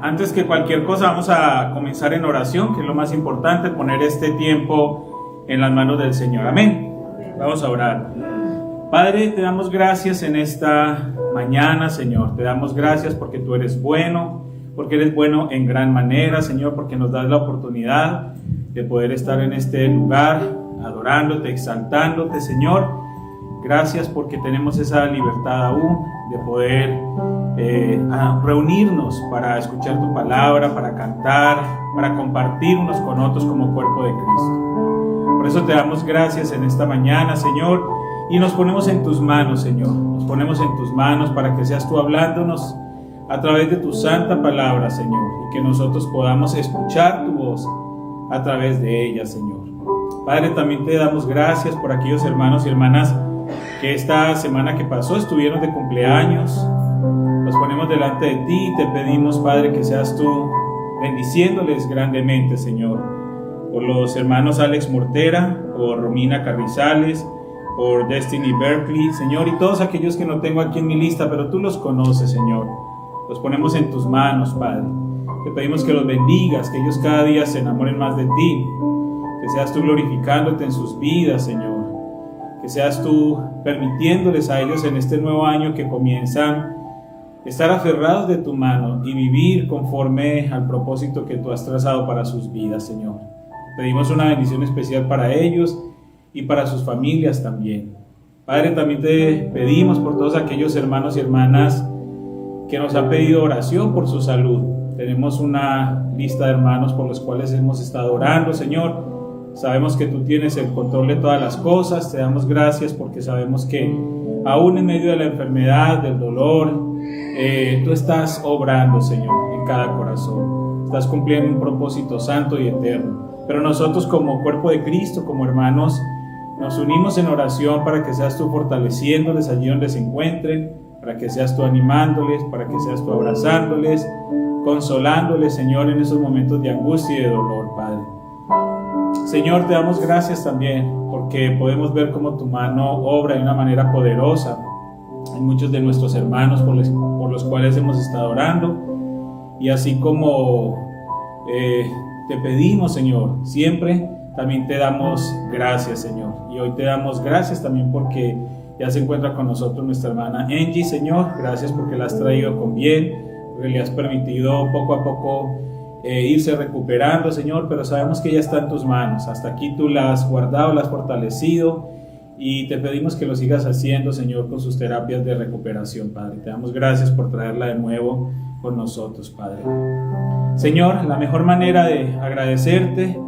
Antes que cualquier cosa, vamos a comenzar en oración, que es lo más importante, poner este tiempo en las manos del Señor. Amén. Vamos a orar. Padre, te damos gracias en esta mañana, Señor. Te damos gracias porque tú eres bueno, porque eres bueno en gran manera, Señor, porque nos das la oportunidad de poder estar en este lugar, adorándote, exaltándote, Señor. Gracias porque tenemos esa libertad aún de poder reunirnos para escuchar tu palabra, para cantar, para compartir unos con otros como cuerpo de Cristo. Por eso te damos gracias en esta mañana, Señor, y nos ponemos en tus manos, Señor. Nos ponemos en tus manos para que seas tú hablándonos a través de tu santa palabra, Señor, y que nosotros podamos escuchar tu voz a través de ella, Señor. Padre, también te damos gracias por aquellos hermanos y hermanas que esta semana que pasó estuvieron de cumpleaños. Los ponemos delante de ti y te pedimos, Padre, que seas tú bendiciéndoles grandemente, Señor. Por los hermanos Alex Mortera, por Romina Carrizales, por Destiny Berkeley, Señor, y todos aquellos que no tengo aquí en mi lista, pero tú los conoces, Señor. Los ponemos en tus manos, Padre. Te pedimos que los bendigas, que ellos cada día se enamoren más de ti, que seas tú glorificándote en sus vidas, Señor. Que seas tú permitiéndoles a ellos en este nuevo año que comienzan estar aferrados de tu mano y vivir conforme al propósito que tú has trazado para sus vidas, Señor. Pedimos una bendición especial para ellos y para sus familias también. Padre, también te pedimos por todos aquellos hermanos y hermanas que nos han pedido oración por su salud. Tenemos una lista de hermanos por los cuales hemos estado orando, Señor. Sabemos que tú tienes el control de todas las cosas. Te damos gracias porque sabemos que aún en medio de la enfermedad, del dolor, tú estás obrando, Señor, en cada corazón. Estás cumpliendo un propósito santo y eterno. Pero nosotros como cuerpo de Cristo, como hermanos, nos unimos en oración para que seas tú fortaleciéndoles allí donde se encuentren, para que seas tú animándoles, para que seas tú abrazándoles, consolándoles, Señor, en esos momentos de angustia y de dolor, Padre. Señor, te damos gracias también porque podemos ver cómo tu mano obra de una manera poderosa en muchos de nuestros hermanos por los cuales hemos estado orando, y así como te pedimos, Señor, siempre también te damos gracias, Señor, y hoy te damos gracias también porque ya se encuentra con nosotros nuestra hermana Angie, Señor. Gracias porque la has traído con bien, porque le has permitido poco a poco irse recuperando, Señor, pero sabemos que ella está en tus manos. Hasta aquí tú la has guardado, la has fortalecido, y te pedimos que lo sigas haciendo, Señor, con sus terapias de recuperación, Padre. Te damos gracias por traerla de nuevo con nosotros, Padre. Señor, la mejor manera de agradecerte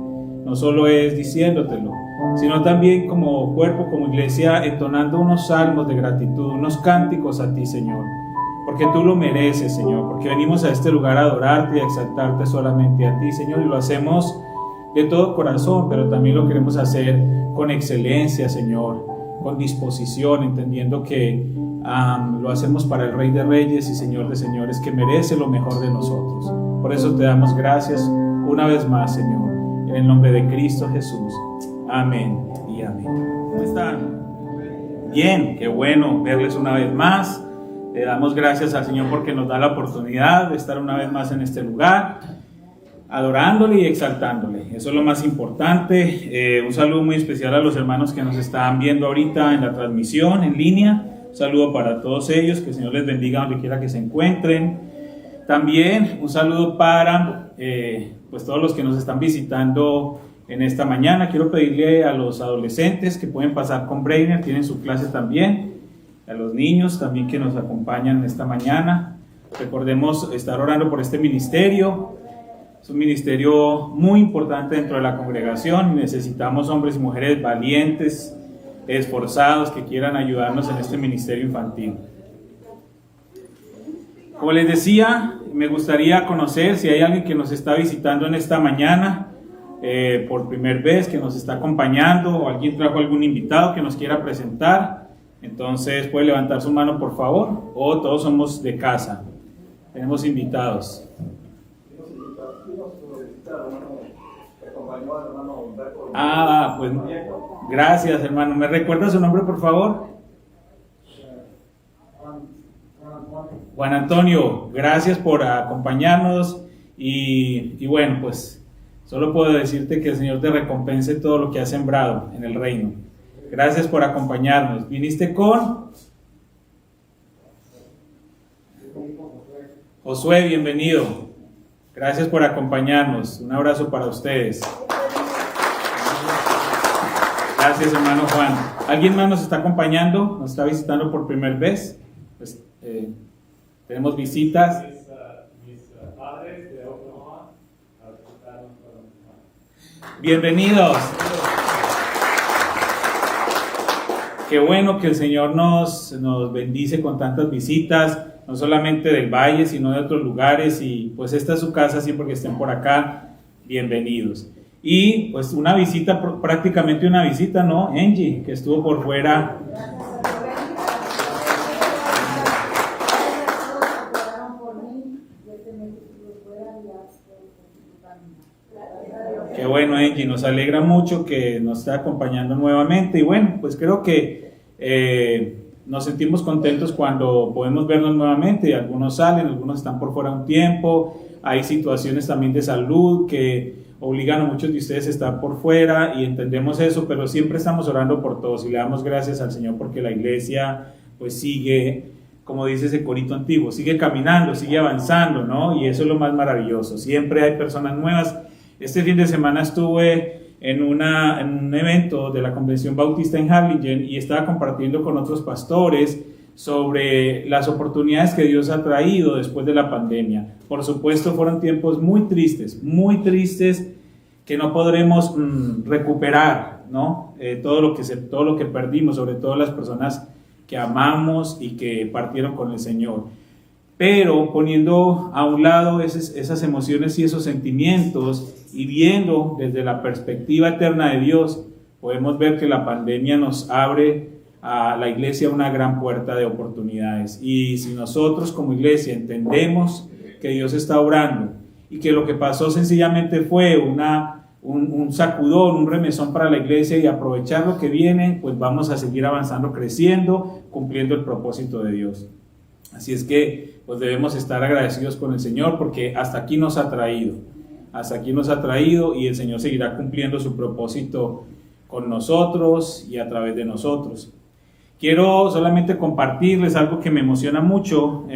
no solo es diciéndotelo, sino también como cuerpo, como iglesia, entonando unos salmos de gratitud, unos cánticos a ti, Señor. Porque tú lo mereces, Señor, porque venimos a este lugar a adorarte y a exaltarte solamente a ti, Señor, y lo hacemos de todo corazón, pero también lo queremos hacer con excelencia, Señor, con disposición, entendiendo que lo hacemos para el Rey de Reyes y Señor de Señores, que merece lo mejor de nosotros. Por eso te damos gracias una vez más, Señor, en el nombre de Cristo Jesús. Amén y amén. ¿Cómo están? Bien, qué bueno verles una vez más. Le damos gracias al Señor porque nos da la oportunidad de estar una vez más en este lugar, adorándole y exaltándole. Eso es lo más importante. Un saludo muy especial a los hermanos que nos están viendo ahorita en la transmisión en línea. Un saludo para todos ellos, que el Señor les bendiga donde quiera que se encuentren. También un saludo para pues todos los que nos están visitando en esta mañana. Quiero pedirle a los adolescentes que pueden pasar con Breiner, tienen su clase también. A los niños también que nos acompañan esta mañana. Recordemos estar orando por este ministerio. Es un ministerio muy importante dentro de la congregación. Necesitamos hombres y mujeres valientes, esforzados, que quieran ayudarnos en este ministerio infantil. Como les decía, me gustaría conocer si hay alguien que nos está visitando en esta mañana por primera vez, que nos está acompañando, o alguien trajo algún invitado que nos quiera presentar. Entonces puede levantar su mano, por favor, o todos somos de casa. Tenemos invitados. Pues gracias, hermano. ¿Me recuerda su nombre, por favor? Juan Antonio, gracias por acompañarnos y bueno, pues solo puedo decirte que el Señor te recompense todo lo que has sembrado en el reino. Gracias por acompañarnos. ¿Viniste con? Josué, bienvenido. Gracias por acompañarnos. Un abrazo para ustedes. Gracias, hermano Juan. ¿Alguien más nos está acompañando? ¿Nos está visitando por primera vez? Pues, tenemos visitas. Mis padres de Oklahoma a visitarnos para bienvenidos. Qué bueno que el Señor nos bendice con tantas visitas, no solamente del valle, sino de otros lugares, y pues esta es su casa, así porque estén por acá, bienvenidos. Y pues una visita, prácticamente una visita, ¿no? Angie, que estuvo por fuera. Qué bueno, Angie, nos alegra mucho que nos esté acompañando nuevamente. Y bueno, pues creo que nos sentimos contentos cuando podemos vernos nuevamente. Algunos salen, algunos están por fuera un tiempo. Hay situaciones también de salud que obligan a muchos de ustedes a estar por fuera y entendemos eso, pero siempre estamos orando por todos y le damos gracias al Señor porque la iglesia pues sigue, como dice ese corito antiguo, sigue caminando, sigue avanzando, ¿no? Y eso es lo más maravilloso. Siempre hay personas nuevas. Este fin de semana estuve en un evento de la Convención Bautista en Harlingen y estaba compartiendo con otros pastores sobre las oportunidades que Dios ha traído después de la pandemia. Por supuesto, fueron tiempos muy tristes que no podremos recuperar, ¿no? Todo lo que perdimos, sobre todo las personas que amamos y que partieron con el Señor. Pero poniendo a un lado esas emociones y esos sentimientos y viendo desde la perspectiva eterna de Dios, podemos ver que la pandemia nos abre a la iglesia una gran puerta de oportunidades. Y si nosotros como iglesia entendemos que Dios está obrando y que lo que pasó sencillamente fue un sacudón, un remesón para la iglesia y aprovechar lo que viene, pues vamos a seguir avanzando, creciendo, cumpliendo el propósito de Dios. Así es que pues debemos estar agradecidos con el Señor porque hasta aquí nos ha traído y el Señor seguirá cumpliendo su propósito con nosotros y a través de nosotros. Quiero solamente compartirles algo que me emociona mucho.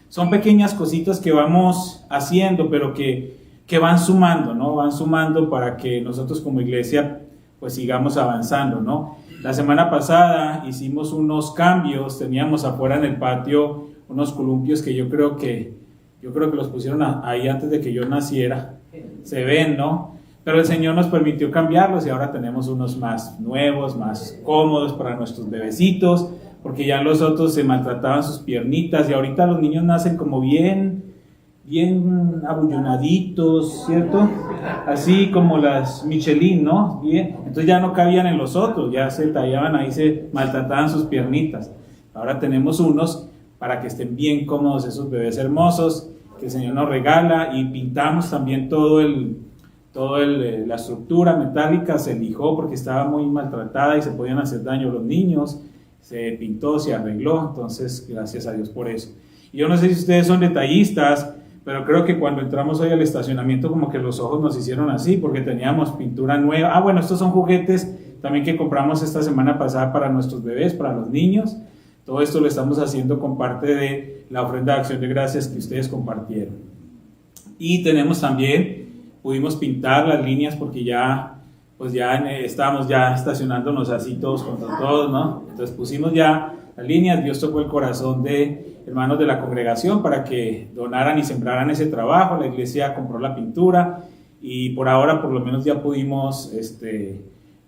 Son pequeñas cositas que vamos haciendo, pero que van sumando, ¿no? Van sumando para que nosotros como iglesia pues sigamos avanzando, ¿no? La semana pasada hicimos unos cambios, teníamos afuera en el patio unos columpios que yo creo que los pusieron ahí antes de que yo naciera. Se ven, ¿no? Pero el Señor nos permitió cambiarlos y ahora tenemos unos más nuevos, más cómodos para nuestros bebecitos, porque ya los otros se maltrataban sus piernitas y ahorita los niños nacen como bien abullonaditos, ¿cierto? Así como las Michelin, ¿no? Bien. Entonces ya no cabían en los otros, ya se tallaban ahí, se maltrataban sus piernitas. Ahora tenemos unos para que estén bien cómodos esos bebés hermosos que el Señor nos regala y pintamos también la estructura metálica se lijó porque estaba muy maltratada y se podían hacer daño a los niños, se pintó, se arregló, entonces gracias a Dios por eso. Y yo no sé si ustedes son detallistas, pero creo que cuando entramos hoy al estacionamiento como que los ojos nos hicieron así porque teníamos pintura nueva. Bueno, estos son juguetes también que compramos esta semana pasada para nuestros bebés, para los niños. Todo esto lo estamos haciendo con parte de la ofrenda de acción de gracias que ustedes compartieron. Y tenemos también, pudimos pintar las líneas porque ya estábamos ya estacionándonos así todos contra todos, ¿no? Entonces pusimos ya las líneas, Dios tocó el corazón de hermanos de la congregación para que donaran y sembraran ese trabajo, la iglesia compró la pintura y por ahora por lo menos ya pudimos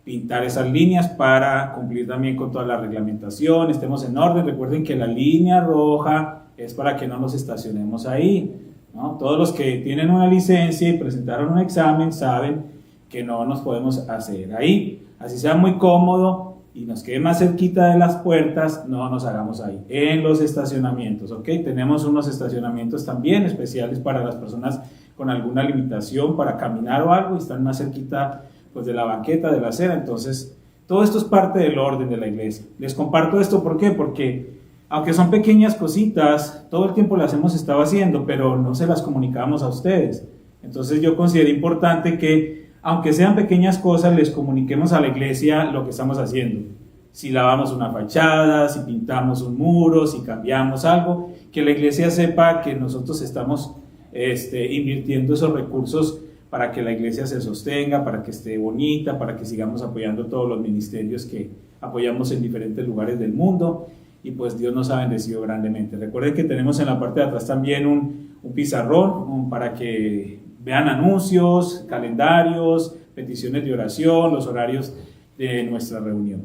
pintar esas líneas para cumplir también con toda la reglamentación, estemos en orden. Recuerden que la línea roja es para que no nos estacionemos ahí, ¿no? Todos los que tienen una licencia y presentaron un examen saben que no nos podemos hacer ahí, así sea muy cómodo y nos quede más cerquita de las puertas, no nos hagamos ahí, en los estacionamientos, ¿ok? Tenemos unos estacionamientos también especiales para las personas con alguna limitación para caminar o algo y están más cerquita pues de la banqueta, de la acera. Entonces todo esto es parte del orden de la iglesia. Les comparto esto, ¿por qué? Porque aunque son pequeñas cositas, todo el tiempo las hemos estado haciendo, pero no se las comunicamos a ustedes. Entonces yo considero importante que, aunque sean pequeñas cosas, les comuniquemos a la iglesia lo que estamos haciendo. Si lavamos una fachada, si pintamos un muro, si cambiamos algo, que la iglesia sepa que nosotros estamos invirtiendo esos recursos para que la iglesia se sostenga, para que esté bonita, para que sigamos apoyando todos los ministerios que apoyamos en diferentes lugares del mundo, y pues Dios nos ha bendecido grandemente. Recuerden que tenemos en la parte de atrás también un pizarrón para que vean anuncios, calendarios, peticiones de oración, los horarios de nuestra reunión.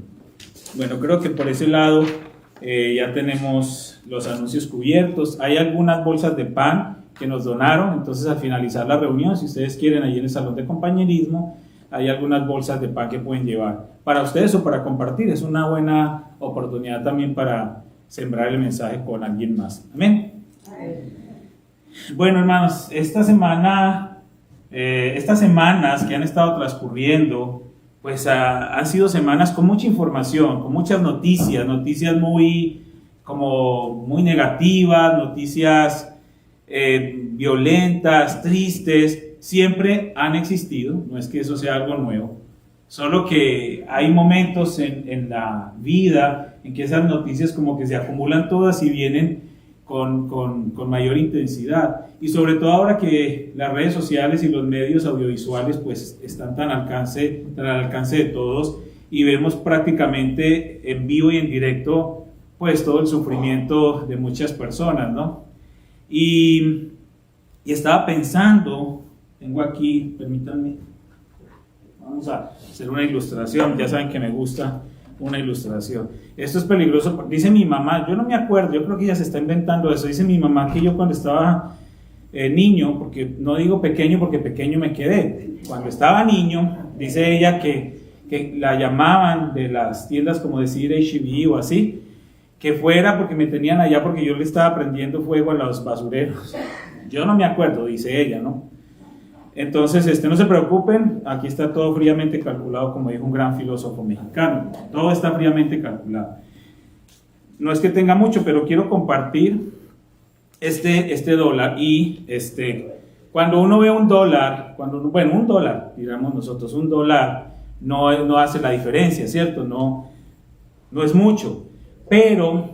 Bueno, creo que por ese lado ya tenemos los anuncios cubiertos. Hay algunas bolsas de pan que nos donaron, entonces al finalizar la reunión, si ustedes quieren, ahí en el salón de compañerismo, hay algunas bolsas de pan que pueden llevar para ustedes o para compartir. Es una buena oportunidad también para sembrar el mensaje con alguien más. Amén. Bueno, hermanos, estas semanas que han estado transcurriendo, pues han sido semanas con mucha información, con muchas noticias muy negativas, noticias violentas, tristes. Siempre han existido, no es que eso sea algo nuevo, solo que hay momentos en la vida en que esas noticias como que se acumulan todas y vienen con mayor intensidad, y sobre todo ahora que las redes sociales y los medios audiovisuales pues están tan al alcance de todos, y vemos prácticamente en vivo y en directo pues todo el sufrimiento de muchas personas, ¿no? Y estaba pensando, tengo aquí, permítanme, vamos a hacer una ilustración, ya saben que me gusta una ilustración. Esto es peligroso, dice mi mamá, yo no me acuerdo, yo creo que ella se está inventando eso, dice mi mamá que yo cuando estaba niño, porque no digo pequeño porque pequeño me quedé, cuando estaba niño, dice ella que la llamaban de las tiendas como decir H-E-B o así, que fuera porque me tenían allá porque yo le estaba prendiendo fuego a los basureros. Yo no me acuerdo, dice ella, ¿no? Entonces, no se preocupen, aquí está todo fríamente calculado, como dijo un gran filósofo mexicano. Todo está fríamente calculado. No es que tenga mucho, pero quiero compartir este dólar. Y cuando uno ve un dólar, un dólar, digamos nosotros, un dólar no hace la diferencia, ¿cierto? No es mucho. Pero,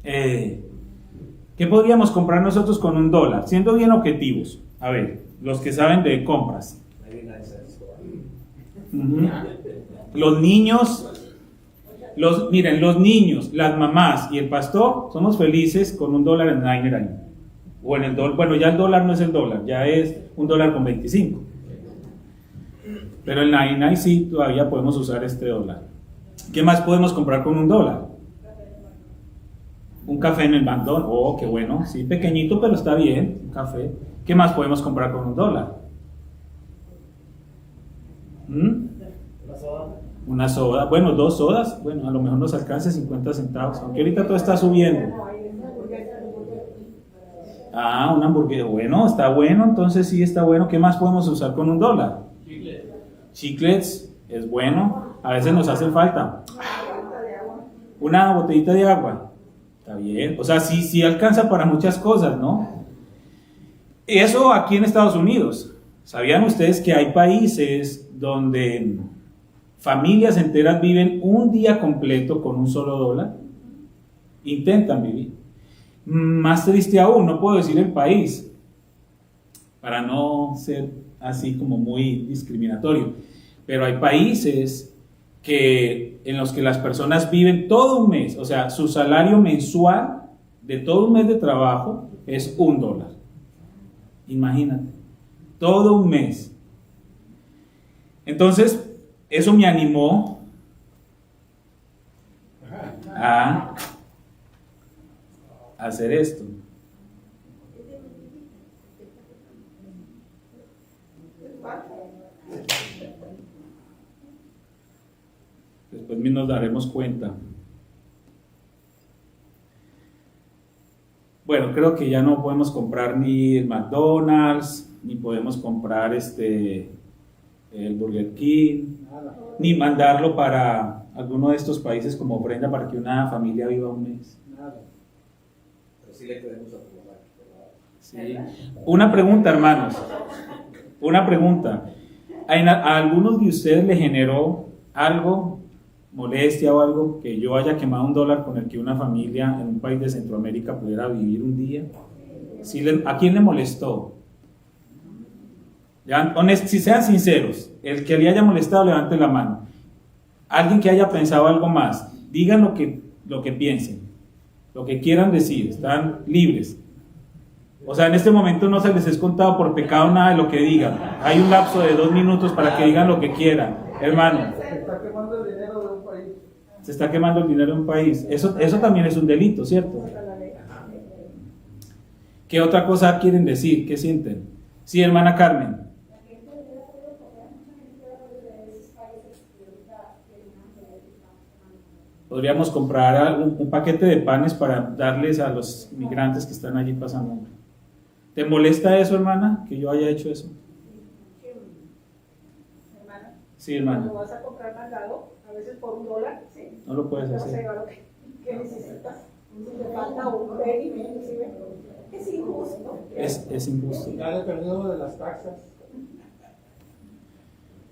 ¿qué podríamos comprar nosotros con un dólar? Siendo bien objetivos. A ver, los que saben de compras. Los niños, miren, los niños, las mamás y el pastor somos felices con un dólar en Niner ahí. O en el dólar, bueno, ya el dólar no es el dólar, ya es un dólar con 25. Pero en Niner sí todavía podemos usar este dólar. ¿Qué más podemos comprar con un dólar? Un café en el McDonald's, oh, qué bueno, sí, pequeñito, pero está bien, un café. ¿Qué más podemos comprar con un dólar? Una soda, bueno, 2 sodas, bueno, a lo mejor nos alcanza 50 centavos, aunque ahorita todo está subiendo. Una hamburguesa, bueno, está bueno, entonces sí está bueno. ¿Qué más podemos usar con un dólar? Chiclets, es bueno, a veces nos hace falta. Una botellita de agua, está bien, o sea, sí alcanza para muchas cosas, ¿no? Eso aquí en Estados Unidos. ¿Sabían ustedes que hay países donde familias enteras viven un día completo con un solo dólar? Intentan vivir. Más triste aún, no puedo decir el país, para no ser así como muy discriminatorio, pero hay países en los que las personas viven todo un mes, o sea, su salario mensual de todo un mes de trabajo es $1. Imagínate, todo un mes. Entonces, eso me animó a hacer esto. Después nos daremos cuenta. Bueno, creo que ya no podemos comprar ni el McDonald's, ni podemos comprar el Burger King, ni mandarlo para alguno de estos países como ofrenda para que una familia viva un mes. Pero sí le creemos a tu mamá, ¿verdad? Sí. Una pregunta, hermanos. Una pregunta. ¿A algunos de ustedes le generó algo, molestia o algo, que yo haya quemado $1 con el que una familia en un país de Centroamérica pudiera vivir un día? ¿A quién le molestó? Si sean sinceros, el que le haya molestado, levante la mano. Alguien que haya pensado algo más, digan lo que piensen, lo que quieran decir, están libres. O sea, en este momento no se les es contado por pecado nada de lo que digan. Hay un lapso de 2 minutos para que digan lo que quieran. Hermano, Se está quemando el dinero de un país. se está quemando el dinero de un país. Eso también es un delito, ¿cierto? ¿Qué otra cosa quieren decir? ¿Qué sienten? Sí, hermana Carmen. Podríamos comprar un paquete de panes para darles a los migrantes que están allí pasando hambre. ¿Te molesta eso, hermana, que yo haya hecho eso? Hermana, Sí, hermana. cuando vas a comprar mandado, a veces por $1, ¿sí? No lo puedes Te vas a hacer. llevar lo que necesitas. Si te falta un penny, inclusive, es injusto. Es injusto. Ya dependiendo de las taxas.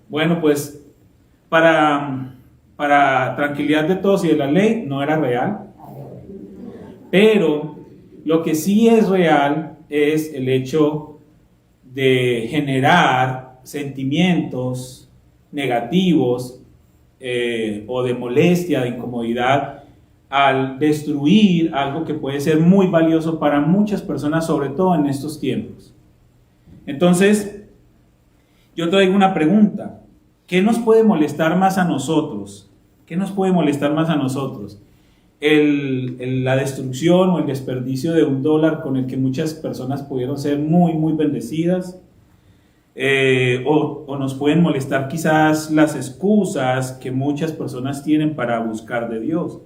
Bueno, pues para tranquilidad de todos y de la ley, no era real. Pero lo que sí es real es el hecho de generar sentimientos negativos o de molestia, de incomodidad, al destruir algo que puede ser muy valioso para muchas personas, sobre todo en estos tiempos. Entonces, yo te digo una pregunta. ¿Qué nos puede molestar más a nosotros? ¿Qué nos puede molestar más a nosotros? La destrucción o el desperdicio de $1 con el que muchas personas pudieron ser muy, muy bendecidas. O nos pueden molestar quizás las excusas que muchas personas tienen para buscar de Dios.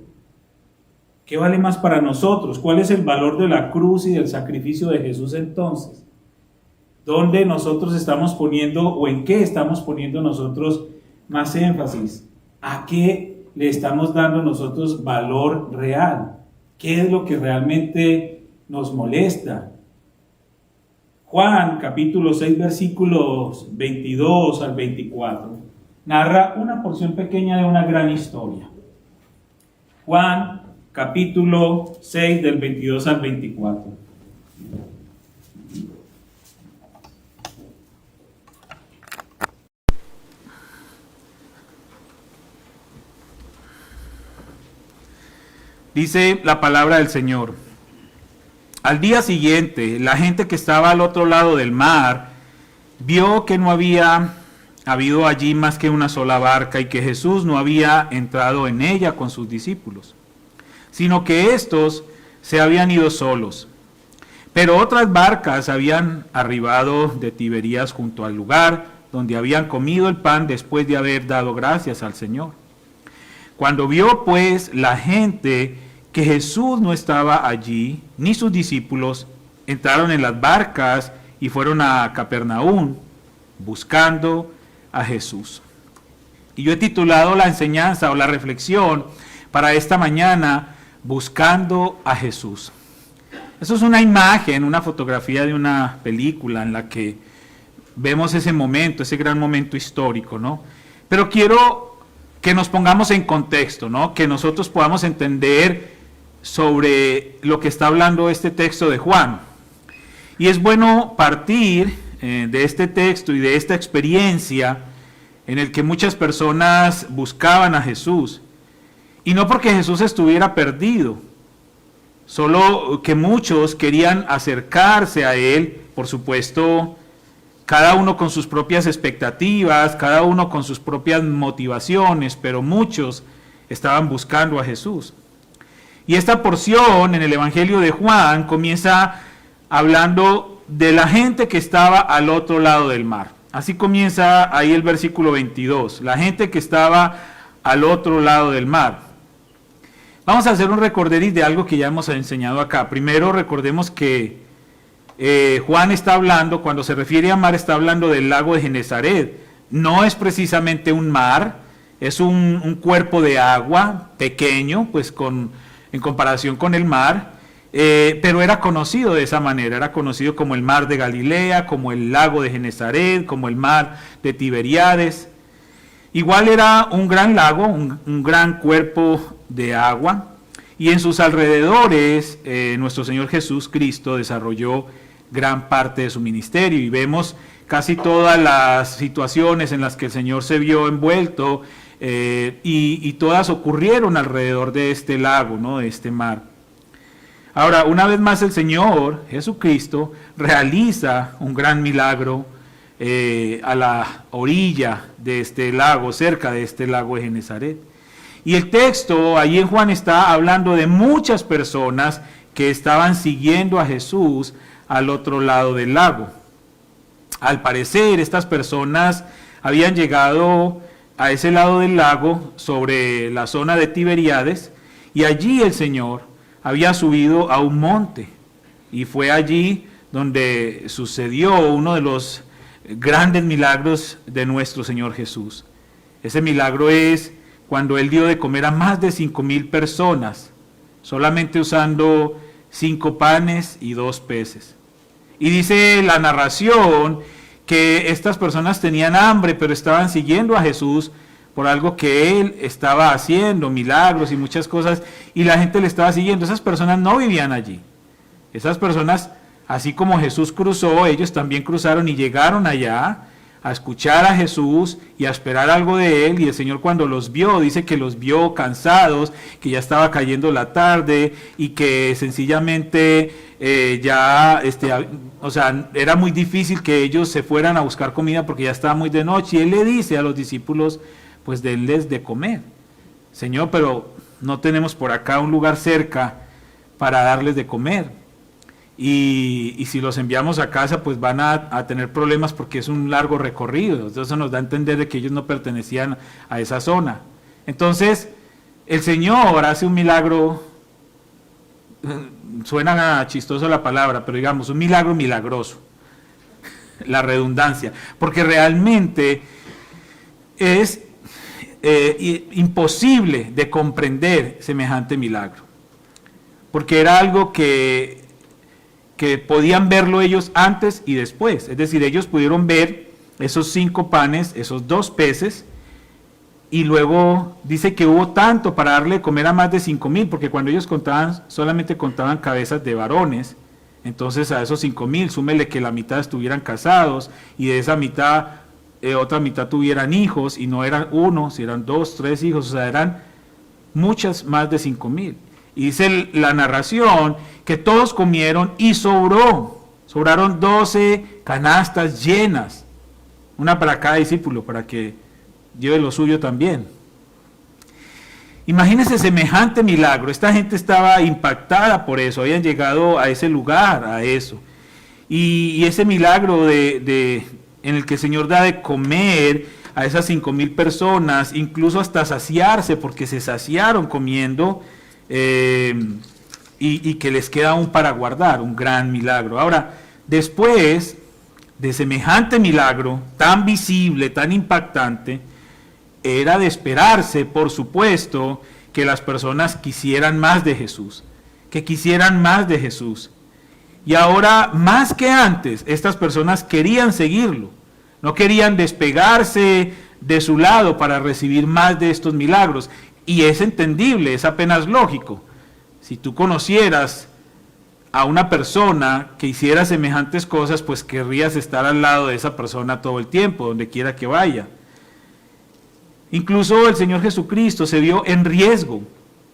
¿Qué vale más para nosotros? ¿Cuál es el valor de la cruz y del sacrificio de Jesús entonces? ¿Dónde nosotros estamos poniendo o en qué estamos poniendo nosotros más énfasis? ¿A qué le estamos dando nosotros valor real? ¿Qué es lo que realmente nos molesta? Juan capítulo 6 versículos 22 al 24 narra una porción pequeña de una gran historia. Juan capítulo 6 del 22 al 24. Dice la palabra del Señor. Al día siguiente, la gente que estaba al otro lado del mar vio que no había habido allí más que una sola barca y que Jesús no había entrado en ella con sus discípulos, sino que éstos se habían ido solos. Pero otras barcas habían arribado de Tiberías junto al lugar donde habían comido el pan después de haber dado gracias al Señor. Cuando vio pues la gente que Jesús no estaba allí, ni sus discípulos, entraron en las barcas y fueron a Capernaum buscando a Jesús. Y yo he titulado la enseñanza o la reflexión para esta mañana, Buscando a Jesús. Eso es una imagen, una fotografía de una película en la que vemos ese momento, ese gran momento histórico, ¿no? Pero quiero que nos pongamos en contexto, ¿no? Que nosotros podamos entender sobre lo que está hablando este texto de Juan. Y es bueno partir de este texto y de esta experiencia en el que muchas personas buscaban a Jesús. Y no porque Jesús estuviera perdido, solo que muchos querían acercarse a Él, por supuesto, cada uno con sus propias expectativas, cada uno con sus propias motivaciones, pero muchos estaban buscando a Jesús. Y esta porción en el Evangelio de Juan comienza hablando de la gente que estaba al otro lado del mar. Así comienza ahí el versículo 22, la gente que estaba al otro lado del mar. Vamos a hacer un recorderis de algo que ya hemos enseñado acá. Primero recordemos que Juan está hablando, cuando se refiere a mar, está hablando del lago de Genesaret. No es precisamente un mar, es un cuerpo de agua pequeño, pues en comparación con el mar. pero era conocido de esa manera, era conocido como el mar de Galilea, como el lago de Genesaret, como el mar de Tiberíades. Igual era un gran lago, un gran cuerpo de agua, y en sus alrededores nuestro Señor Jesús Cristo desarrolló gran parte de su ministerio, y vemos casi todas las situaciones en las que el Señor se vio envuelto, y todas ocurrieron alrededor de este lago, ¿no? De este mar. Ahora, una vez más el Señor Jesucristo realiza un gran milagro a la orilla de este lago, cerca de este lago de Genesaret. Y el texto ahí en Juan está hablando de muchas personas que estaban siguiendo a Jesús al otro lado del lago. Al parecer, estas personas habían llegado a ese lado del lago, sobre la zona de Tiberíades, y allí el Señor había subido a un monte, y fue allí donde sucedió uno de los grandes milagros de nuestro Señor Jesús. Ese milagro es cuando Él dio de comer a más de 5,000 personas, solamente usando 5 panes y 2 peces. Y dice la narración que estas personas tenían hambre, pero estaban siguiendo a Jesús por algo que Él estaba haciendo, milagros y muchas cosas, y la gente le estaba siguiendo. Esas personas no vivían allí. Esas personas, así como Jesús cruzó, ellos también cruzaron y llegaron allá a escuchar a Jesús y a esperar algo de Él, y el Señor cuando los vio, dice que los vio cansados, que ya estaba cayendo la tarde, y que sencillamente era muy difícil que ellos se fueran a buscar comida porque ya estaba muy de noche, y Él le dice a los discípulos, pues denles de comer. Señor, pero no tenemos por acá un lugar cerca para darles de comer. Y si los enviamos a casa, pues van a tener problemas porque es un largo recorrido. Entonces eso nos da a entender de que ellos no pertenecían a esa zona. Entonces, el Señor hace un milagro, suena chistoso la palabra, pero digamos, un milagro milagroso, la redundancia, porque realmente es imposible de comprender semejante milagro, porque era algo que podían verlo ellos antes y después. Es decir, ellos pudieron ver esos 5 panes, esos 2 peces, y luego dice que hubo tanto para darle de comer a más de 5,000, porque cuando ellos contaban, solamente contaban cabezas de varones. Entonces a esos 5,000, súmele que la mitad estuvieran casados, y de esa mitad, otra mitad tuvieran hijos, y no eran 1, si eran 2, 3 hijos, o sea, eran muchas más de 5,000. Y dice la narración que todos comieron y sobraron 12 canastas llenas, una para cada discípulo, para que lleve lo suyo también. Imagínense semejante milagro. Esta gente estaba impactada por eso, habían llegado a ese lugar, a eso. Y ese milagro en el que el Señor da de comer a esas 5,000 personas, incluso hasta saciarse, porque se saciaron comiendo, y que les queda aún para guardar, un gran milagro. Ahora, después de semejante milagro, tan visible, tan impactante, era de esperarse, por supuesto, que las personas quisieran más de Jesús, que quisieran más de Jesús. Y ahora, más que antes, estas personas querían seguirlo, no querían despegarse de su lado para recibir más de estos milagros. Y es entendible, es apenas lógico. Si tú conocieras a una persona que hiciera semejantes cosas, pues querrías estar al lado de esa persona todo el tiempo, donde quiera que vaya. Incluso el Señor Jesucristo se vio en riesgo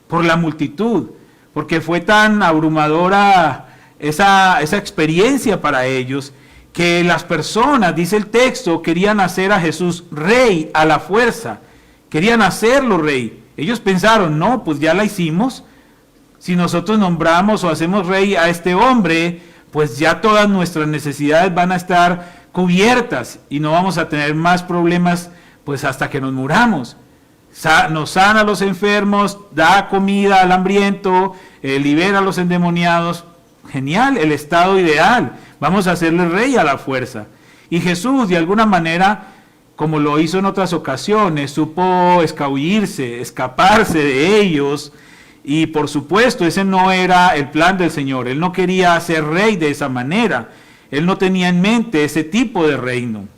por la multitud, porque fue tan abrumadora esa experiencia para ellos, que las personas, dice el texto, querían hacer a Jesús rey a la fuerza, querían hacerlo rey. Ellos pensaron, no, pues ya la hicimos, si nosotros nombramos o hacemos rey a este hombre, pues ya todas nuestras necesidades van a estar cubiertas y no vamos a tener más problemas pues hasta que nos muramos. Nos sana a los enfermos, da comida al hambriento, libera a los endemoniados. Genial, el estado ideal. Vamos a hacerle rey a la fuerza. Y Jesús, de alguna manera, como lo hizo en otras ocasiones, supo escabullirse, escaparse de ellos Y por supuesto, ese no era el plan del Señor. Él no quería ser rey de esa manera. Él no tenía en mente ese tipo de reino.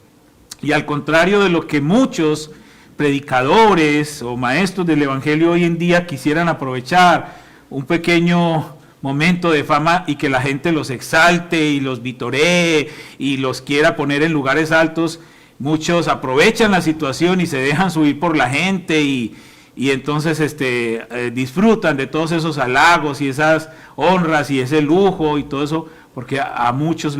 Y al contrario de lo que muchos predicadores o maestros del evangelio hoy en día quisieran aprovechar un pequeño momento de fama y que la gente los exalte y los vitoree y los quiera poner en lugares altos, muchos aprovechan la situación y se dejan subir por la gente y entonces disfrutan de todos esos halagos y esas honras y ese lujo y todo eso, porque a muchos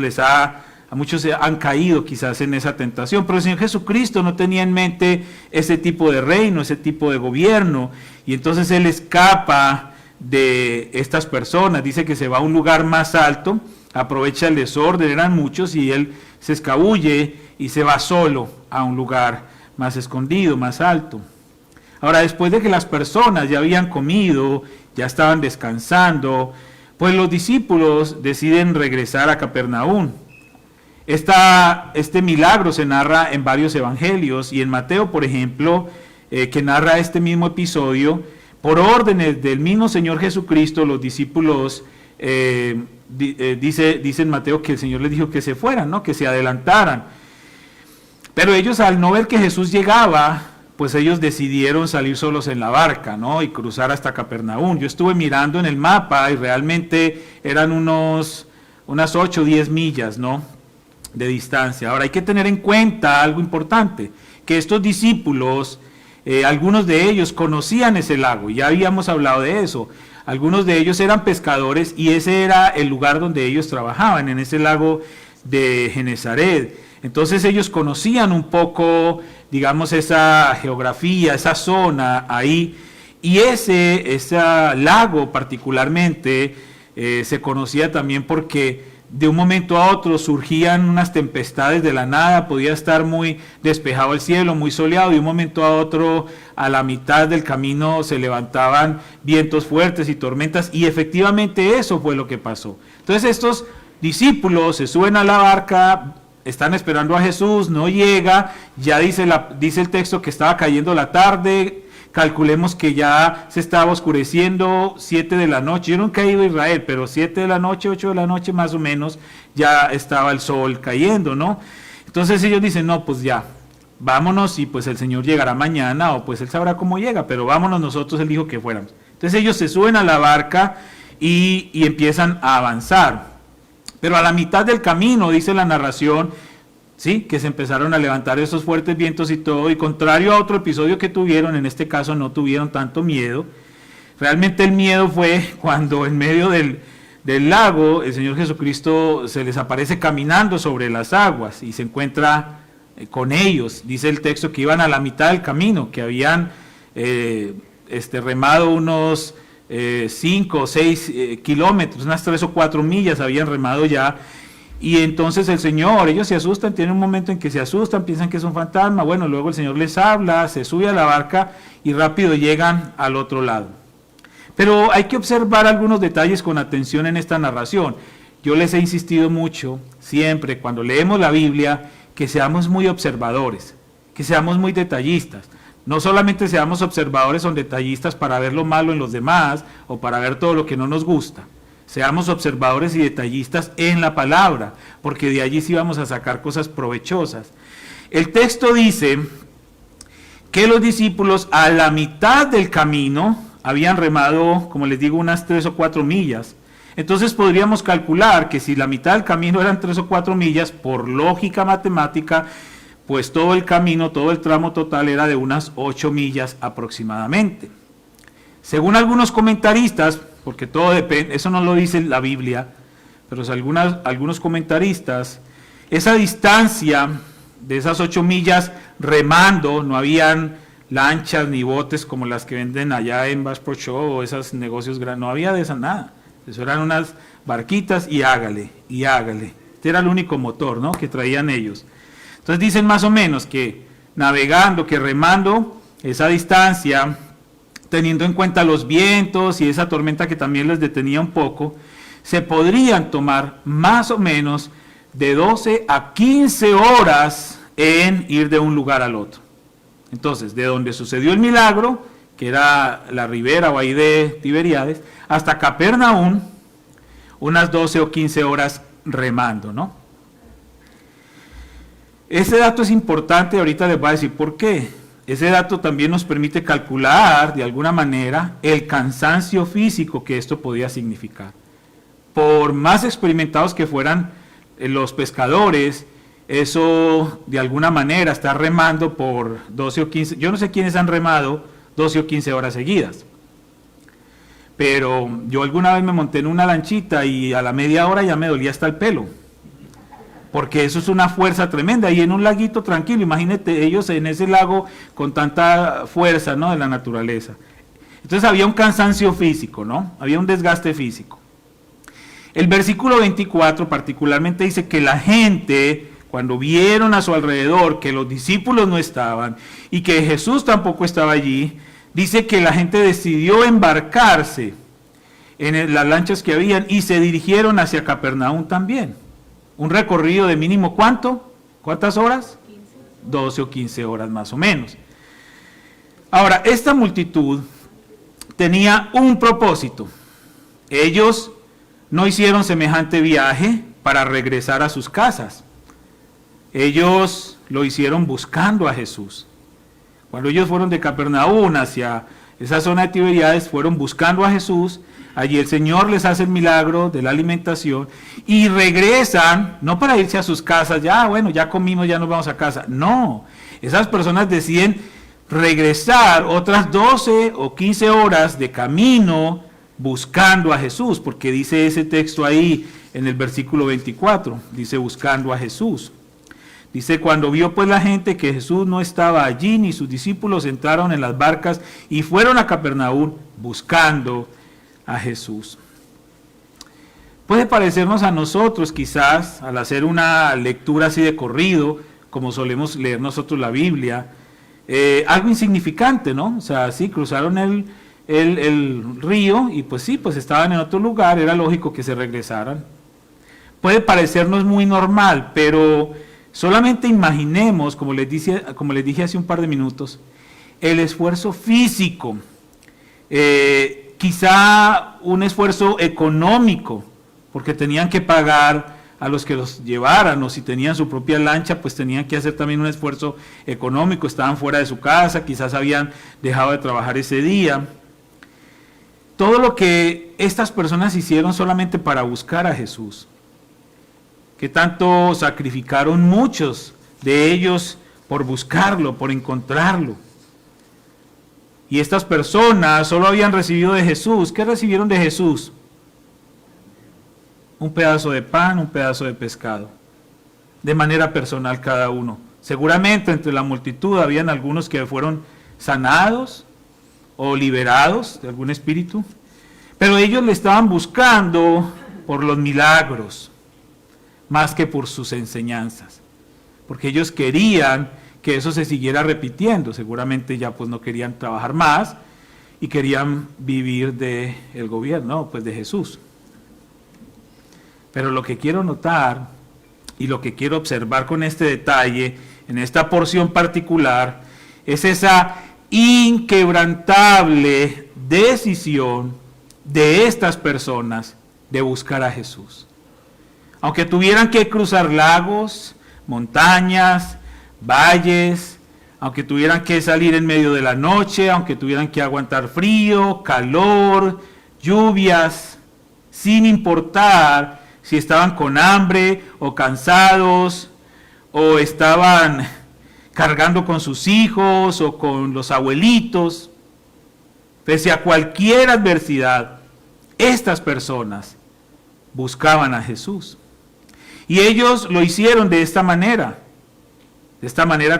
han caído quizás en esa tentación. Pero el Señor Jesucristo no tenía en mente ese tipo de reino, ese tipo de gobierno, y entonces Él escapa de estas personas, dice que se va a un lugar más alto, aprovecha el desorden, eran muchos, y Él se escabulle y se va solo a un lugar más escondido, más alto. Ahora, después de que las personas ya habían comido, ya estaban descansando, pues los discípulos deciden regresar a Capernaum. Este milagro se narra en varios evangelios, y en Mateo, por ejemplo, que narra este mismo episodio, por órdenes del mismo Señor Jesucristo, los discípulos, dice en Mateo que el Señor les dijo que se fueran, ¿no? Que se adelantaran. Pero ellos, al no ver que Jesús llegaba, pues ellos decidieron salir solos en la barca, ¿no? Y cruzar hasta Capernaum. Yo estuve mirando en el mapa y realmente eran unas 8 o 10 millas, ¿no?, de distancia. Ahora hay que tener en cuenta algo importante, que estos discípulos, algunos de ellos conocían ese lago, ya habíamos hablado de eso. Algunos de ellos eran pescadores y ese era el lugar donde ellos trabajaban, en ese lago de Genesaret. Entonces ellos conocían un poco, digamos, esa geografía, esa zona ahí, y ese lago particularmente se conocía también porque de un momento a otro surgían unas tempestades de la nada, podía estar muy despejado el cielo, muy soleado, y de un momento a otro, a la mitad del camino, se levantaban vientos fuertes y tormentas, y efectivamente eso fue lo que pasó. Entonces estos discípulos se suben a la barca, están esperando a Jesús, no llega, ya dice el texto que estaba cayendo la tarde, calculemos que ya se estaba oscureciendo, 7 de la noche, yo nunca he ido a Israel, pero 7 de la noche, 8 de la noche más o menos, ya estaba el sol cayendo, ¿no? Entonces ellos dicen, no, pues ya, vámonos y pues el Señor llegará mañana, o pues Él sabrá cómo llega, pero vámonos nosotros, Él dijo que fuéramos. Entonces ellos se suben a la barca y empiezan a avanzar. Pero a la mitad del camino, dice la narración, sí, que se empezaron a levantar esos fuertes vientos y todo, y contrario a otro episodio que tuvieron, en este caso no tuvieron tanto miedo. Realmente el miedo fue cuando en medio del lago el Señor Jesucristo se les aparece caminando sobre las aguas y se encuentra con ellos. Dice el texto que iban a la mitad del camino, que habían remado unos 5 o 6 kilómetros, unas 3 o 4 millas habían remado ya, y entonces el Señor, ellos se asustan, tienen un momento en que se asustan, piensan que es un fantasma, bueno, luego el Señor les habla, se sube a la barca y rápido llegan al otro lado. Pero hay que observar algunos detalles con atención en esta narración. Yo les he insistido mucho, siempre, cuando leemos la Biblia, que seamos muy observadores, que seamos muy detallistas. No solamente seamos observadores o detallistas para ver lo malo en los demás o para ver todo lo que no nos gusta. Seamos observadores y detallistas en la palabra, porque de allí sí vamos a sacar cosas provechosas. El texto dice que los discípulos a la mitad del camino habían remado, como les digo, unas 3 o 4 millas. Entonces podríamos calcular que si la mitad del camino eran 3 o 4 millas, por lógica matemática, pues todo el camino, todo el tramo total era de unas 8 millas aproximadamente. Según algunos comentaristas, porque todo depende, eso no lo dice la Biblia, pero algunos comentaristas, esa distancia de esas 8 millas remando, no habían lanchas ni botes como las que venden allá en Bass Pro Show o esos negocios grandes, no había de esa nada, eso eran unas barquitas y hágale, este era el único motor, ¿no?, que traían ellos. Entonces dicen más o menos que navegando, que remando esa distancia, teniendo en cuenta los vientos y esa tormenta que también les detenía un poco, se podrían tomar más o menos de 12 a 15 horas en ir de un lugar al otro. Entonces, de donde sucedió el milagro, que era la ribera o ahí de Tiberíades, hasta Capernaum, unas 12 o 15 horas remando, ¿no? Ese dato es importante, ahorita les voy a decir por qué. Ese dato también nos permite calcular, de alguna manera, el cansancio físico que esto podía significar. Por más experimentados que fueran los pescadores, eso de alguna manera está remando por 12 o 15, yo no sé quiénes han remado 12 o 15 horas seguidas, pero yo alguna vez me monté en una lanchita y a la media hora ya me dolía hasta el pelo, porque eso es una fuerza tremenda, y en un laguito tranquilo, imagínate ellos en ese lago con tanta fuerza, ¿no?, de la naturaleza. Entonces había un cansancio físico, ¿no?, había un desgaste físico. El versículo 24 particularmente dice que la gente, cuando vieron a su alrededor que los discípulos no estaban y que Jesús tampoco estaba allí, dice que la gente decidió embarcarse en las lanchas que habían y se dirigieron hacia Capernaum también. Un recorrido de mínimo, ¿cuánto? ¿Cuántas horas? 15. 12 o 15 horas más o menos. Ahora, esta multitud tenía un propósito. Ellos no hicieron semejante viaje para regresar a sus casas. Ellos lo hicieron buscando a Jesús. Cuando ellos fueron de Capernaum hacia esa zona de Tiberíades, fueron buscando a Jesús. Allí el Señor les hace el milagro de la alimentación y regresan, no para irse a sus casas, ya bueno, ya comimos, ya nos vamos a casa. No, esas personas deciden regresar otras 12 o 15 horas de camino buscando a Jesús, porque dice ese texto ahí en el versículo 24, dice buscando a Jesús. Dice, cuando vio pues la gente que Jesús no estaba allí, ni sus discípulos, entraron en las barcas y fueron a Capernaum buscando a Jesús. Puede parecernos a nosotros quizás, al hacer una lectura así de corrido, como solemos leer nosotros la Biblia, algo insignificante, ¿no? O sea, sí, cruzaron el río y pues sí, pues estaban en otro lugar, era lógico que se regresaran. Puede parecernos muy normal, pero solamente imaginemos, como les dije hace un par de minutos, el esfuerzo físico, quizá un esfuerzo económico, porque tenían que pagar a los que los llevaran, o si tenían su propia lancha, pues tenían que hacer también un esfuerzo económico, estaban fuera de su casa, quizás habían dejado de trabajar ese día. Todo lo que estas personas hicieron solamente para buscar a Jesús, que tanto sacrificaron muchos de ellos por buscarlo, por encontrarlo. Y estas personas solo habían recibido de Jesús. ¿Qué recibieron de Jesús? Un pedazo de pan, un pedazo de pescado, de manera personal cada uno. Seguramente entre la multitud habían algunos que fueron sanados o liberados de algún espíritu, pero ellos le estaban buscando por los milagros, más que por sus enseñanzas, porque ellos querían que eso se siguiera repitiendo. Seguramente ya pues no querían trabajar más y querían vivir del gobierno, pues de Jesús. Pero lo que quiero notar y lo que quiero observar con este detalle, en esta porción particular, es esa inquebrantable decisión de estas personas de buscar a Jesús. Aunque tuvieran que cruzar lagos, montañas, valles, aunque tuvieran que salir en medio de la noche, aunque tuvieran que aguantar frío, calor, lluvias, sin importar si estaban con hambre o cansados, o estaban cargando con sus hijos o con los abuelitos, pese a cualquier adversidad, estas personas buscaban a Jesús. Y ellos lo hicieron de esta manera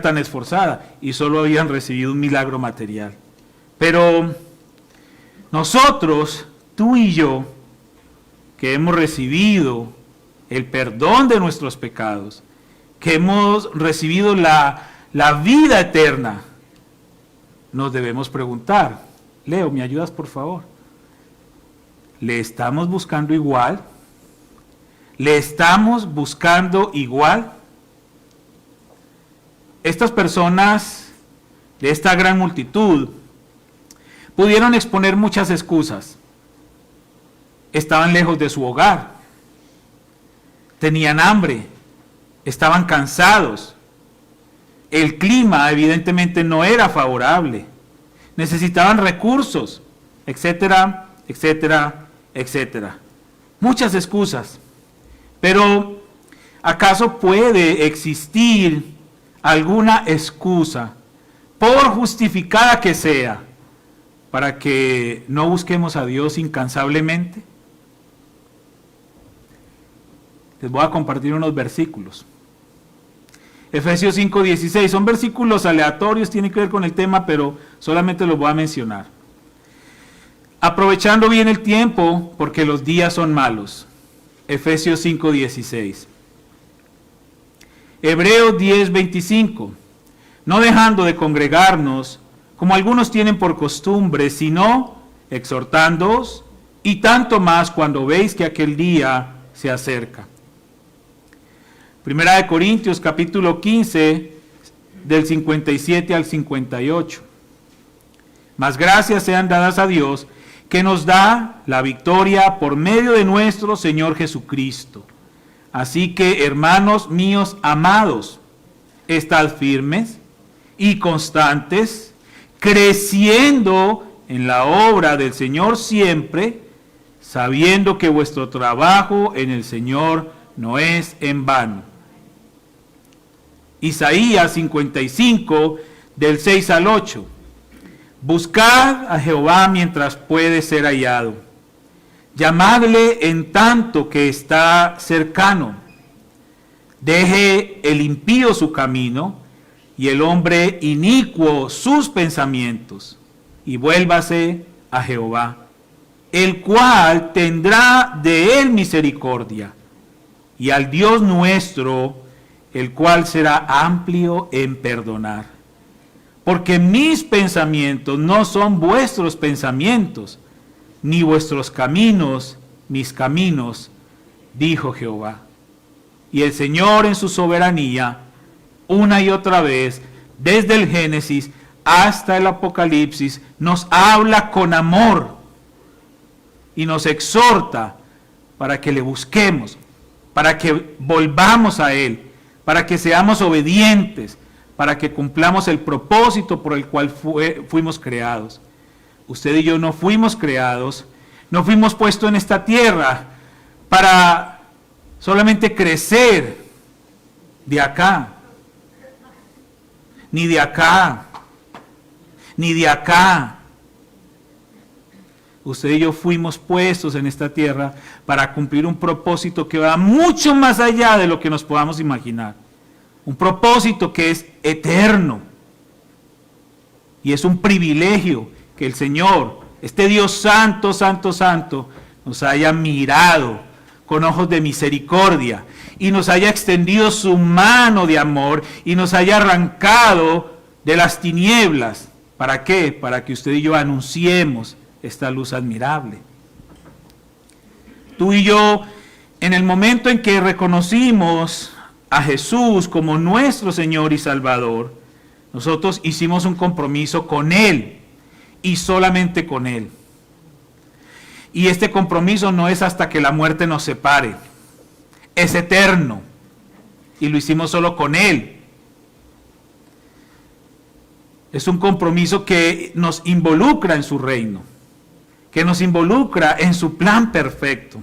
tan esforzada, y solo habían recibido un milagro material. Pero nosotros, tú y yo, que hemos recibido el perdón de nuestros pecados, que hemos recibido la vida eterna, nos debemos preguntar, Leo, ¿me ayudas por favor? ¿Le estamos buscando igual? ¿Le estamos buscando igual? Estas personas de esta gran multitud Pudieron exponer muchas excusas. Estaban lejos de su hogar, tenían hambre, estaban cansados, el clima evidentemente no era favorable, necesitaban recursos, etcétera, etcétera, etcétera. Muchas excusas. Pero, ¿acaso puede existir alguna excusa, por justificada que sea, para que no busquemos a Dios incansablemente? Les voy a compartir unos versículos. Efesios 5:16, son versículos aleatorios, tienen que ver con el tema, pero solamente los voy a mencionar. Aprovechando bien el tiempo, porque los días son malos. Efesios 5:16. Hebreos 10:25, no dejando de congregarnos, como algunos tienen por costumbre, sino exhortándoos, y tanto más cuando veis que aquel día se acerca. Primera de Corintios capítulo 15, del 57 al 58. Mas gracias sean dadas a Dios, que nos da la victoria por medio de nuestro Señor Jesucristo. Así que, hermanos míos amados, estad firmes y constantes, creciendo en la obra del Señor siempre, sabiendo que vuestro trabajo en el Señor no es en vano. Isaías 55, del 6 al 8. Buscad a Jehová mientras puede ser hallado. Llamadle en tanto que está cercano. Deje el impío su camino y el hombre inicuo sus pensamientos, y vuélvase a Jehová, el cual tendrá de él misericordia, y al Dios nuestro, el cual será amplio en perdonar. Porque mis pensamientos no son vuestros pensamientos, ni vuestros caminos mis caminos, dijo Jehová. Y el Señor en su soberanía, una y otra vez, desde el Génesis hasta el Apocalipsis, nos habla con amor y nos exhorta para que le busquemos, para que volvamos a Él, para que seamos obedientes, para que cumplamos el propósito por el cual fuimos creados. Usted y yo no fuimos creados, no fuimos puestos en esta tierra para solamente crecer de acá, ni de acá, ni de acá. Usted y yo fuimos puestos en esta tierra para cumplir un propósito que va mucho más allá de lo que nos podamos imaginar. Un propósito que es eterno. Y es un privilegio que el Señor, este Dios santo, santo, santo, nos haya mirado con ojos de misericordia y nos haya extendido su mano de amor y nos haya arrancado de las tinieblas. ¿Para qué? Para que usted y yo anunciemos esta luz admirable. Tú y yo, en el momento en que reconocimos a Jesús como nuestro Señor y Salvador, nosotros hicimos un compromiso con Él y solamente con Él. Y este compromiso no es hasta que la muerte nos separe, es eterno y lo hicimos solo con Él. Es un compromiso que nos involucra en su reino, que nos involucra en su plan perfecto.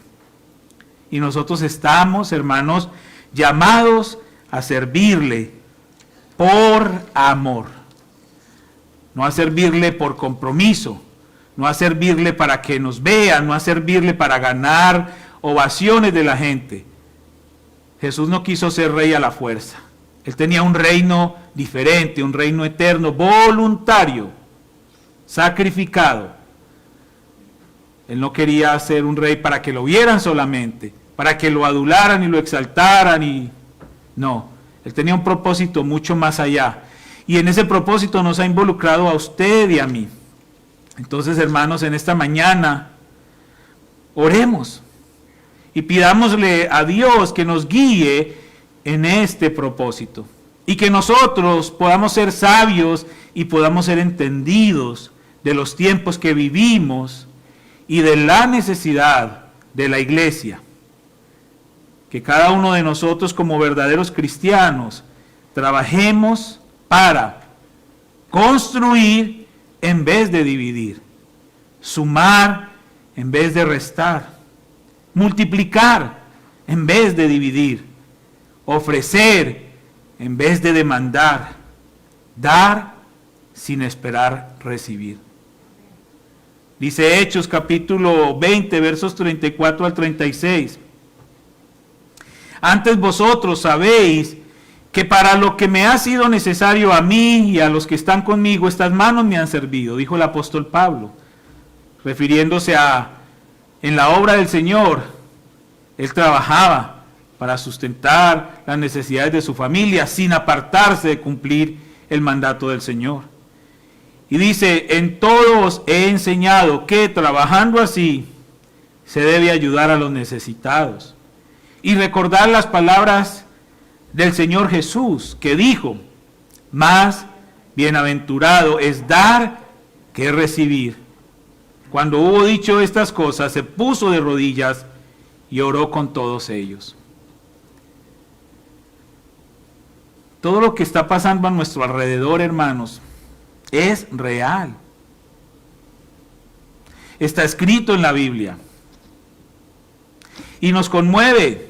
Y nosotros estamos, hermanos, llamados a servirle por amor, no a servirle por compromiso, no a servirle para que nos vean, no a servirle para ganar ovaciones de la gente. Jesús no quiso ser rey a la fuerza. Él tenía un reino diferente, un reino eterno, voluntario, sacrificado. Él no quería ser un rey para que lo vieran solamente, para que lo adularan y lo exaltaran y no. Él tenía un propósito mucho más allá. Y en ese propósito nos ha involucrado a usted y a mí. Entonces, hermanos, en esta mañana, oremos y pidámosle a Dios que nos guíe en este propósito. Y que nosotros podamos ser sabios y podamos ser entendidos de los tiempos que vivimos y de la necesidad de la iglesia. Que cada uno de nosotros como verdaderos cristianos trabajemos para construir en vez de dividir, sumar en vez de restar, multiplicar en vez de dividir, ofrecer en vez de demandar, dar sin esperar recibir. Dice Hechos capítulo 20, versos 34 al 36. Antes vosotros sabéis que para lo que me ha sido necesario a mí y a los que están conmigo, estas manos me han servido, dijo el apóstol Pablo, refiriéndose en la obra del Señor. Él trabajaba para sustentar las necesidades de su familia sin apartarse de cumplir el mandato del Señor. Y dice, en todo os he enseñado que trabajando así se debe ayudar a los necesitados. Y recordar las palabras del Señor Jesús, que dijo, más bienaventurado es dar que recibir. Cuando hubo dicho estas cosas, se puso de rodillas y oró con todos ellos. Todo lo que está pasando a nuestro alrededor, hermanos, es real. Está escrito en la Biblia. Y nos conmueve.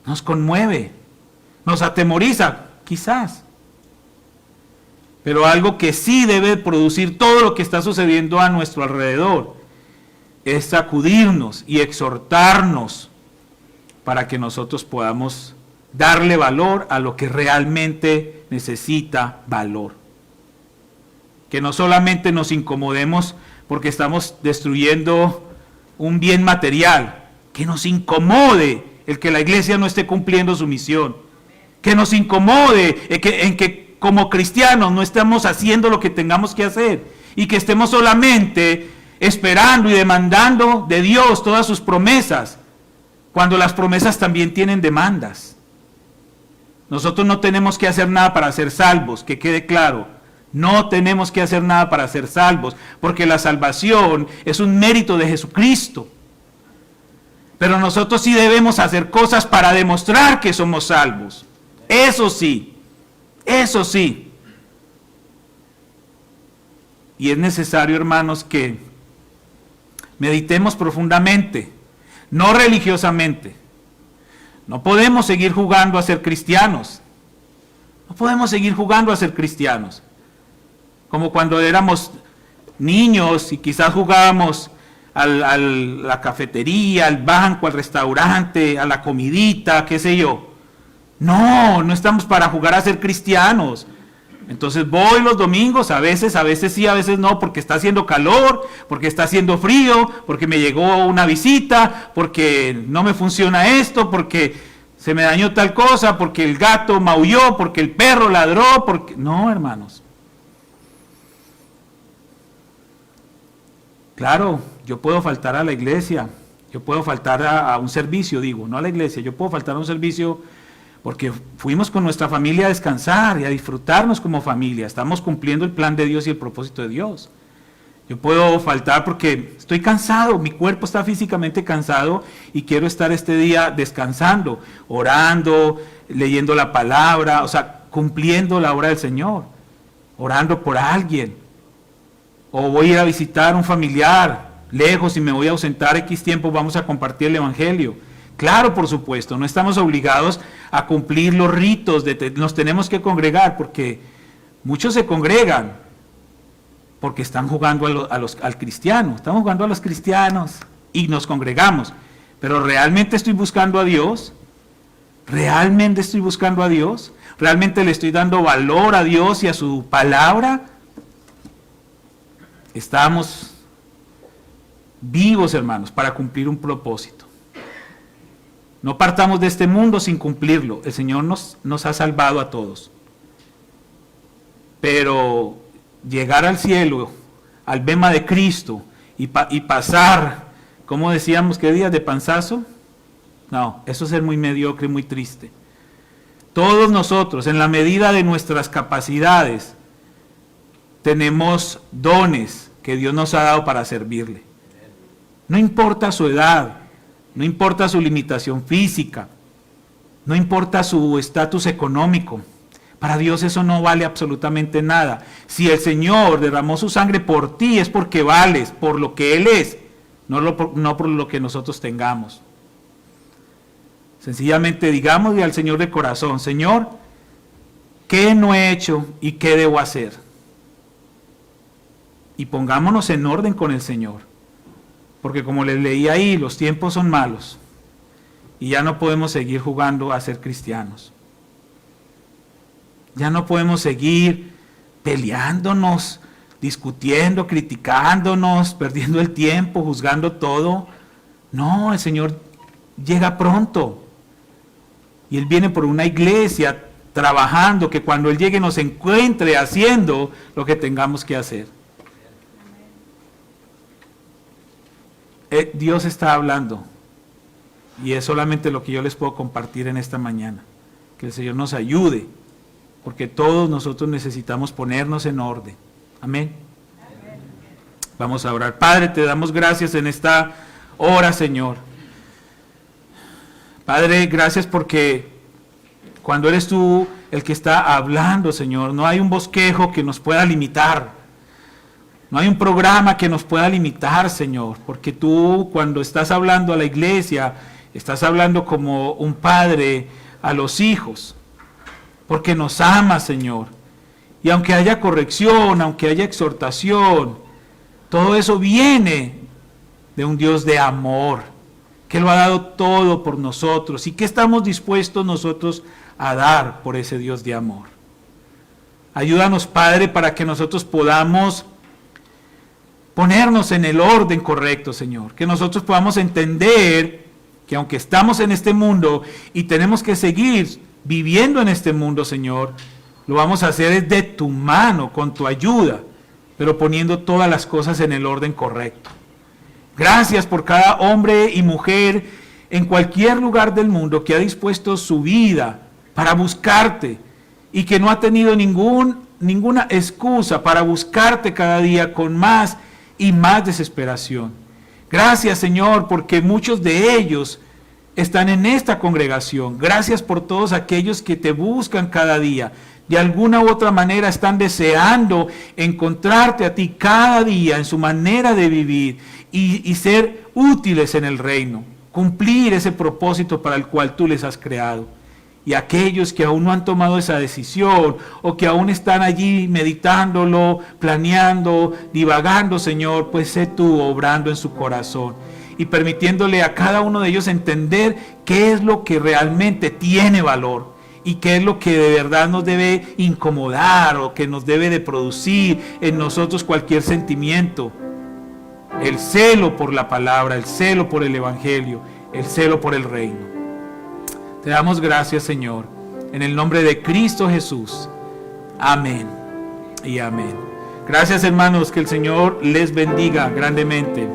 Nos conmueve. Nos atemoriza, quizás. Pero algo que sí debe producir todo lo que está sucediendo a nuestro alrededor es sacudirnos y exhortarnos para que nosotros podamos darle valor a lo que realmente necesita valor. Que no solamente nos incomodemos porque estamos destruyendo un bien material, que nos incomode el que la iglesia no esté cumpliendo su misión, que nos incomode en que como cristianos no estemos haciendo lo que tengamos que hacer y que estemos solamente esperando y demandando de Dios todas sus promesas, cuando las promesas también tienen demandas. Nosotros no tenemos que hacer nada para ser salvos, que quede claro. No tenemos que hacer nada para ser salvos, porque la salvación es un mérito de Jesucristo. Pero nosotros sí debemos hacer cosas para demostrar que somos salvos. Eso sí, eso sí. Y es necesario, hermanos, que meditemos profundamente, no religiosamente. No podemos seguir jugando a ser cristianos. No podemos seguir jugando a ser cristianos. Como cuando éramos niños y quizás jugábamos a la cafetería, al banco, al restaurante, a la comidita, qué sé yo. No, no estamos para jugar a ser cristianos. Entonces voy los domingos, a veces sí, a veces no, porque está haciendo calor, porque está haciendo frío, porque me llegó una visita, porque no me funciona esto, porque se me dañó tal cosa, porque el gato maulló, porque el perro ladró, porque... No, hermanos. Claro, yo puedo faltar a la iglesia, yo puedo faltar a un servicio, digo, no a la iglesia, yo puedo faltar a un servicio porque fuimos con nuestra familia a descansar y a disfrutarnos como familia, estamos cumpliendo el plan de Dios y el propósito de Dios. Yo puedo faltar porque estoy cansado, mi cuerpo está físicamente cansado y quiero estar este día descansando, orando, leyendo la palabra, o sea, cumpliendo la obra del Señor, orando por alguien. O voy a ir a visitar a un familiar lejos y me voy a ausentar X tiempo, vamos a compartir el evangelio. Claro, por supuesto, no estamos obligados a cumplir los ritos, nos tenemos que congregar porque muchos se congregan porque están jugando al cristiano, estamos jugando a los cristianos y nos congregamos. Pero ¿realmente estoy buscando a Dios? ¿Realmente estoy buscando a Dios? ¿Realmente le estoy dando valor a Dios y a su palabra? Estamos vivos, hermanos, para cumplir un propósito. No partamos de este mundo sin cumplirlo. El Señor nos ha salvado a todos. Pero llegar al cielo, al bema de Cristo, y pasar, ¿cómo decíamos qué días de panzazo? No, eso es ser muy mediocre y muy triste. Todos nosotros, en la medida de nuestras capacidades, tenemos dones que Dios nos ha dado para servirle. No importa su edad, no importa su limitación física, no importa su estatus económico. Para Dios eso no vale absolutamente nada. Si el Señor derramó su sangre por ti, es porque vales, por lo que Él es, no por lo que nosotros tengamos. Sencillamente digámosle al Señor de corazón: Señor, ¿qué no he hecho y qué debo hacer? Y pongámonos en orden con el Señor. Porque como les leí ahí, los tiempos son malos. Y ya no podemos seguir jugando a ser cristianos. Ya no podemos seguir peleándonos, discutiendo, criticándonos, perdiendo el tiempo, juzgando todo. No, el Señor llega pronto. Y Él viene por una iglesia trabajando, que cuando Él llegue nos encuentre haciendo lo que tengamos que hacer. Dios está hablando. Y es solamente lo que yo les puedo compartir en esta mañana. Que el Señor nos ayude, porque todos nosotros necesitamos ponernos en orden. Amén. Vamos a orar. Padre, te damos gracias en esta hora, Señor. Padre, gracias porque cuando eres tú el que está hablando, Señor, no hay un bosquejo que nos pueda limitar. No hay un programa que nos pueda limitar, Señor, porque tú cuando estás hablando a la iglesia, estás hablando como un padre a los hijos, porque nos amas, Señor. Y aunque haya corrección, aunque haya exhortación, todo eso viene de un Dios de amor, que lo ha dado todo por nosotros y que estamos dispuestos nosotros a dar por ese Dios de amor. Ayúdanos, Padre, para que nosotros podamos ponernos en el orden correcto, Señor. Que nosotros podamos entender que aunque estamos en este mundo y tenemos que seguir viviendo en este mundo, Señor, lo vamos a hacer de tu mano, con tu ayuda, pero poniendo todas las cosas en el orden correcto. Gracias por cada hombre y mujer en cualquier lugar del mundo que ha dispuesto su vida para buscarte y que no ha tenido ninguna excusa para buscarte cada día con más y más desesperación. Gracias, Señor, porque muchos de ellos están en esta congregación. Gracias por todos aquellos que te buscan cada día. De alguna u otra manera están deseando encontrarte a ti cada día en su manera de vivir y ser útiles en el reino, cumplir ese propósito para el cual tú les has creado. Y aquellos que aún no han tomado esa decisión o que aún están allí meditándolo, planeando, divagando, Señor, pues sé tú obrando en su corazón y permitiéndole a cada uno de ellos entender qué es lo que realmente tiene valor y qué es lo que de verdad nos debe incomodar o que nos debe de producir en nosotros cualquier sentimiento. El celo por la palabra, el celo por el evangelio, el celo por el reino. Te damos gracias, Señor, en el nombre de Cristo Jesús. Amén y amén. Gracias, hermanos, que el Señor les bendiga grandemente.